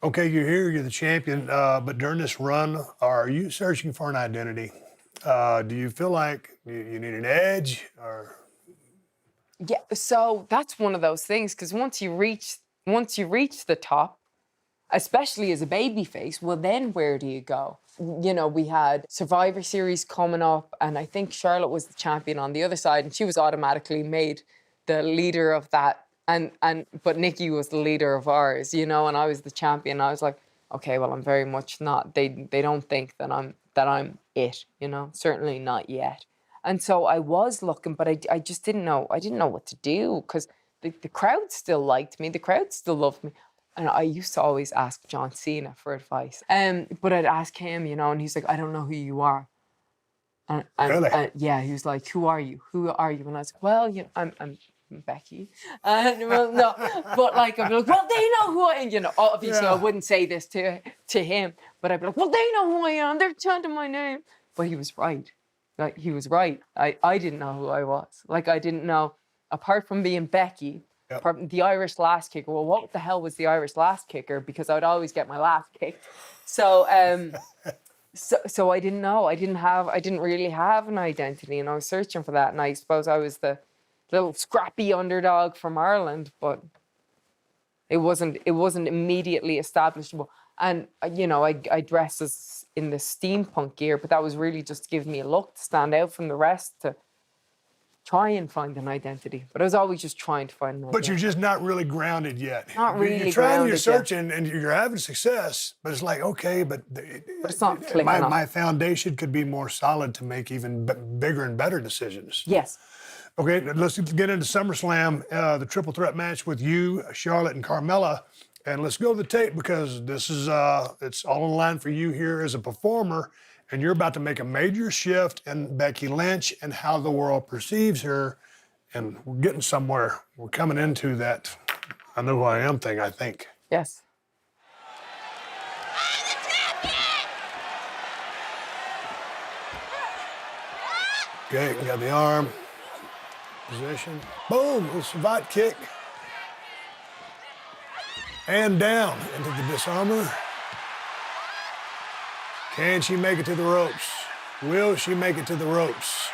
Okay, you're here, you're the champion, but during this run, are you searching for an identity? Do you feel like you need an edge or? Yeah, so that's one of those things because once you reach the top, especially as a baby face, well then where do you go? You know, we had Survivor Series coming up, and I think Charlotte was the champion on the other side, and she was automatically made the leader of that. And but Nikki was the leader of ours, you know, and I was the champion. I was like, okay, well, I'm very much not. They don't think that I'm it, you know, certainly not yet. And so I was looking, but I just didn't know. I didn't know what to do because the crowd still liked me. The crowd still loved me. And I used to always ask John Cena for advice. But I'd ask him, you know, and he's like, I don't know who you are. Really? Yeah, he was like, who are you? Who are you? And I was like, well, you know, I'm Becky. And well, no, but like, I'd be like, well, they know who I am. You know, obviously I wouldn't say this to him, but I'd be like, well, they know who I am. They're chanting my name. But he was right. Like, he was right. I didn't know who I was. Like, I didn't know, apart from being Becky, the Irish last kicker. Well, what the hell was the Irish last kicker? Because I would always get my last kicked. So, so I didn't know. I didn't really have an identity, and I was searching for that. And I suppose I was the little scrappy underdog from Ireland, but it wasn't immediately establishable. And you know, I dressed as in the steampunk gear, but that was really just to give me a look to stand out from the rest, to try and find an identity. But I was always just trying to find an identity. But you're just not really grounded yet. Not really You're trying, grounded you're searching, and you're having success, but it's like, okay, but it's not clicking up. my foundation could be more solid to make even bigger and better decisions. Yes. Okay, let's get into SummerSlam, the triple threat match with you, Charlotte, and Carmella. And let's go to the tape because this is, it's all on the line for you here as a performer. And you're about to make a major shift in Becky Lynch and how the world perceives her. And we're getting somewhere. We're coming into that I know who I am thing, I think. Yes. Okay, we got the arm. Position. Boom, little savate kick. And down into the disarmer. Can she make it to the ropes? Will she make it to the ropes?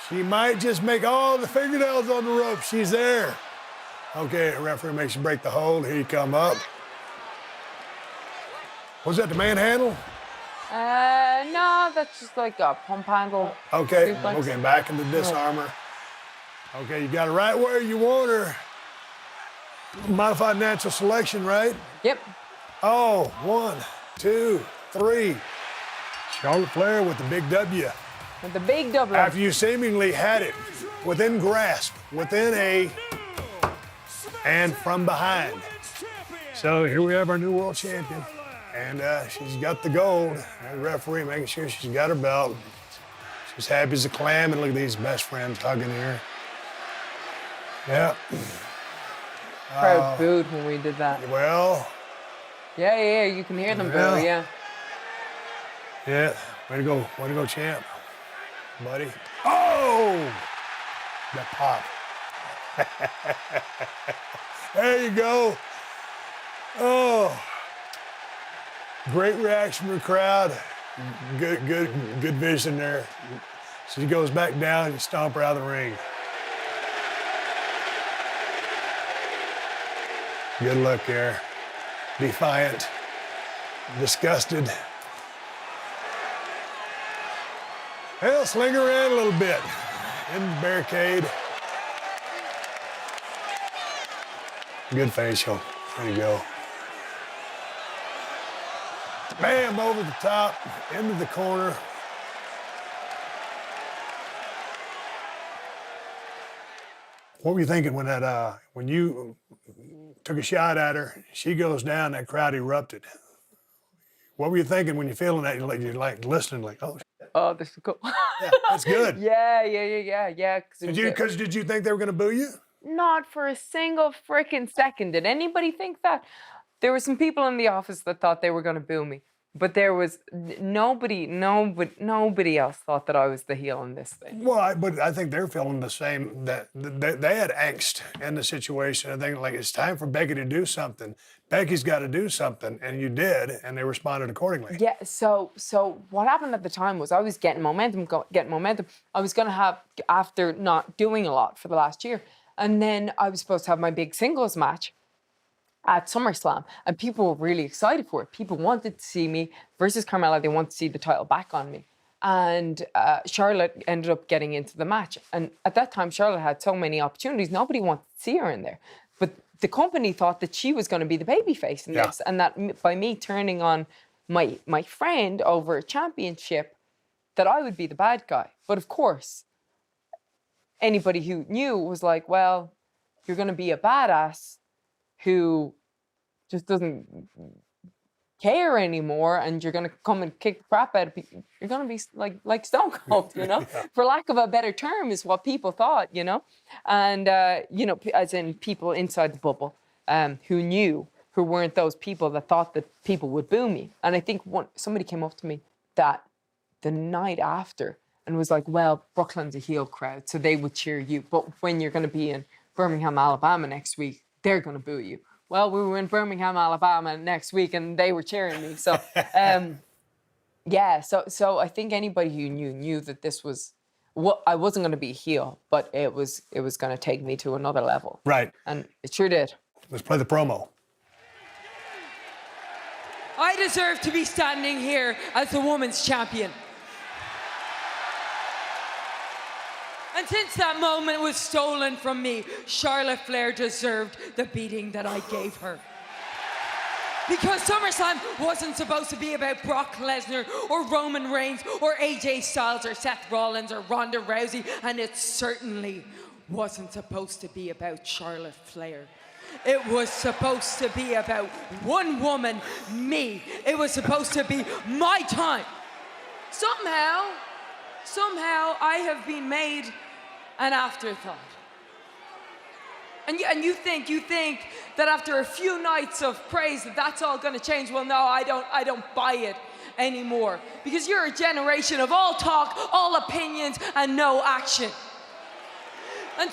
She might just make all the fingernails on the rope. She's there. Okay, the referee makes you break the hold. Here you come up. Was that the manhandle? No, that's just like a pump handle. Okay, suplex. okay, back in the disarmer. Okay, you got it right where you want her. Modified natural selection, right? Yep. Oh, 1, 2, 3. Charlotte Flair with the big W. With the big double. After you seemingly had it within grasp, and from behind. So here we have our new world champion. And she's got the gold. And the referee making sure she's got her belt. She's happy as a clam, and look at these best friends hugging her. Yeah. Crowd booed when we did that. Well. Yeah, you can hear them boo, yeah. Yeah, way to go, champ, buddy. Oh! That pop. There you go. Oh. Great reaction from the crowd. Good vision there. So she goes back down and stomp her out of the ring. Good look there. Defiant. Disgusted. Well, sling her around a little bit. In the barricade. Good facial. There you go. Bam, over the top, into the corner. What were you thinking when that when you took a shot at her, she goes down, that crowd erupted? What were you thinking when you're feeling that? You're like listening, like, oh, Oh, this is cool. yeah, that's good. Yeah. Did you think they were going to boo you? Not for a single freaking second. Did anybody think that? There were some people in the office that thought they were going to boo me. But there was nobody else thought that I was the heel in this thing. Well, but I think they're feeling the same, that they had angst in the situation. I think, like, it's time for Becky to do something. Becky's got to do something, and you did, and they responded accordingly. Yeah, so what happened at the time was I was getting momentum. I was going to have, after not doing a lot for the last year, and then I was supposed to have my big singles match at SummerSlam, and people were really excited for it. People wanted to see me versus Carmella. They wanted to see the title back on me. And Charlotte ended up getting into the match. And at that time, Charlotte had so many opportunities. Nobody wanted to see her in there. But the company thought that she was going to be the babyface in this, and that by me turning on my friend over a championship, that I would be the bad guy. But of course, anybody who knew was like, well, you're going to be a badass who just doesn't care anymore, and you're going to come and kick the crap out of people. You're going to be like Stone Cold, you know, for lack of a better term, is what people thought, you know. And, you know, as in people inside the bubble who knew, who weren't those people that thought that people would boo me. And I think somebody came up to me that the night after and was like, well, Brooklyn's a heel crowd, so they would cheer you. But when you're going to be in Birmingham, Alabama next week, they're going to boo you. Well, we were in Birmingham, Alabama next week, and they were cheering me. So, yeah. So I think anybody who knew that this was I wasn't going to be a heel, but it was going to take me to another level. Right. And it sure did. Let's play the promo. I deserve to be standing here as the women's champion. And since that moment was stolen from me, Charlotte Flair deserved the beating that I gave her. Because SummerSlam wasn't supposed to be about Brock Lesnar or Roman Reigns or AJ Styles or Seth Rollins or Ronda Rousey, and it certainly wasn't supposed to be about Charlotte Flair. It was supposed to be about one woman, me. It was supposed to be my time. Somehow I have been made an afterthought. And you think that after a few nights of praise that's all going to change. Well, no, I don't buy it anymore. Because you're a generation of all talk, all opinions, and no action. And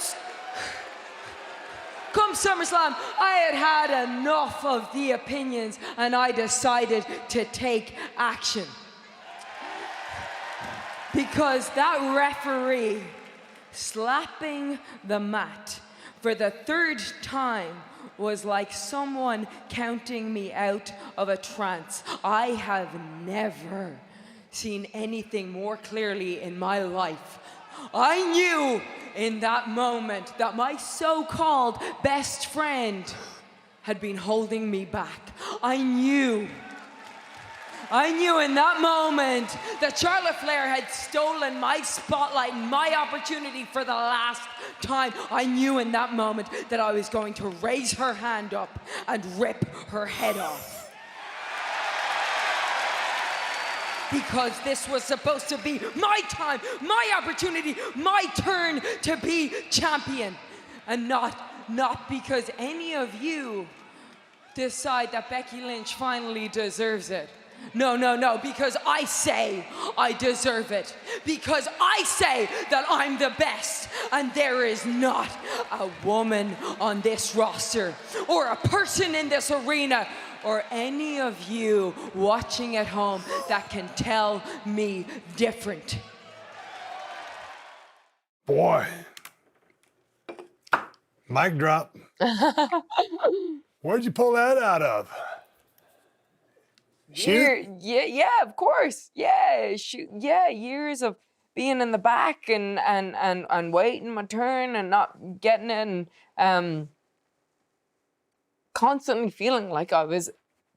come SummerSlam, I had enough of the opinions, and I decided to take action. Because that referee slapping the mat for the third time was like someone counting me out of a trance. I have never seen anything more clearly in my life. I knew in that moment that my so-called best friend had been holding me back. I knew in that moment that Charlotte Flair had stolen my spotlight and my opportunity for the last time. I knew in that moment that I was going to raise her hand up and rip her head off. Because this was supposed to be my time, my opportunity, my turn to be champion. And not because any of you decide that Becky Lynch finally deserves it. No, because I say I deserve it. Because I say that I'm the best, and there is not a woman on this roster, or a person in this arena, or any of you watching at home that can tell me different. Boy. Mic drop. Where'd you pull that out of? Yeah, of course. Yeah, years of being in the back and waiting my turn and not getting it, and constantly feeling like I was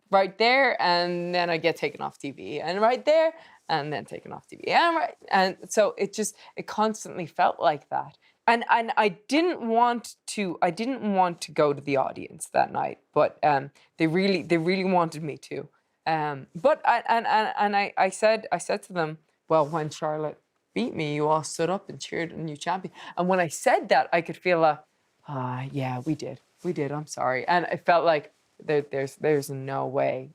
right there, and then I get taken off TV, and right there, and then taken off TV, and so it constantly felt like that. And I didn't want to go to the audience that night, but they really wanted me to. But I said to them, well, when Charlotte beat me, you all stood up and cheered a new champion. And when I said that, I could feel yeah, we did. I'm sorry. And I felt like there's no way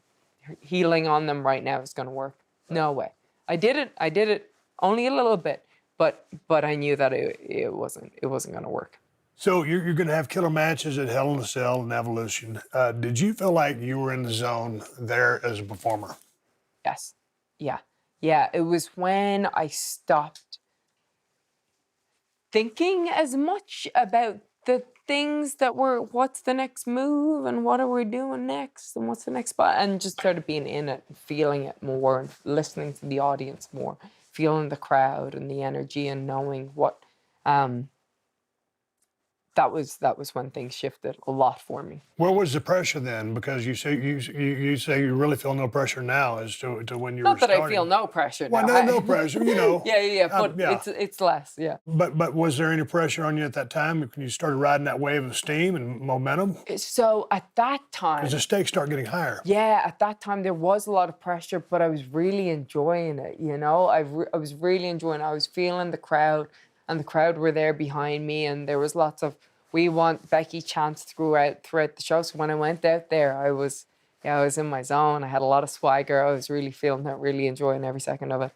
healing on them right now is going to work. No way. I did it only a little bit, but I knew that it wasn't going to work. So you're going to have killer matches at Hell in a Cell and Evolution. Did you feel like you were in the zone there as a performer? Yes. Yeah. It was when I stopped thinking as much about the things that were, what's the next move and what are we doing next and what's the next spot, and just started being in it and feeling it more and listening to the audience more, feeling the crowd and the energy and knowing what that was when things shifted a lot for me. Where was the pressure then? Because you say you really feel no pressure now as to when you were Not that starting. I feel no pressure Well, now. no pressure, you know. Yeah, but yeah. it's less, yeah. But was there any pressure on you at that time when you started riding that wave of steam and momentum? So at that time, Because the stakes start getting higher. yeah, at that time there was a lot of pressure, but I was really enjoying it, you know? I was really enjoying it. I was feeling the crowd, and the crowd were there behind me, and there was lots of "We want Becky" chants throughout the show. So when I went out there, I was in my zone. I had a lot of swagger. I was really feeling it, really enjoying every second of it.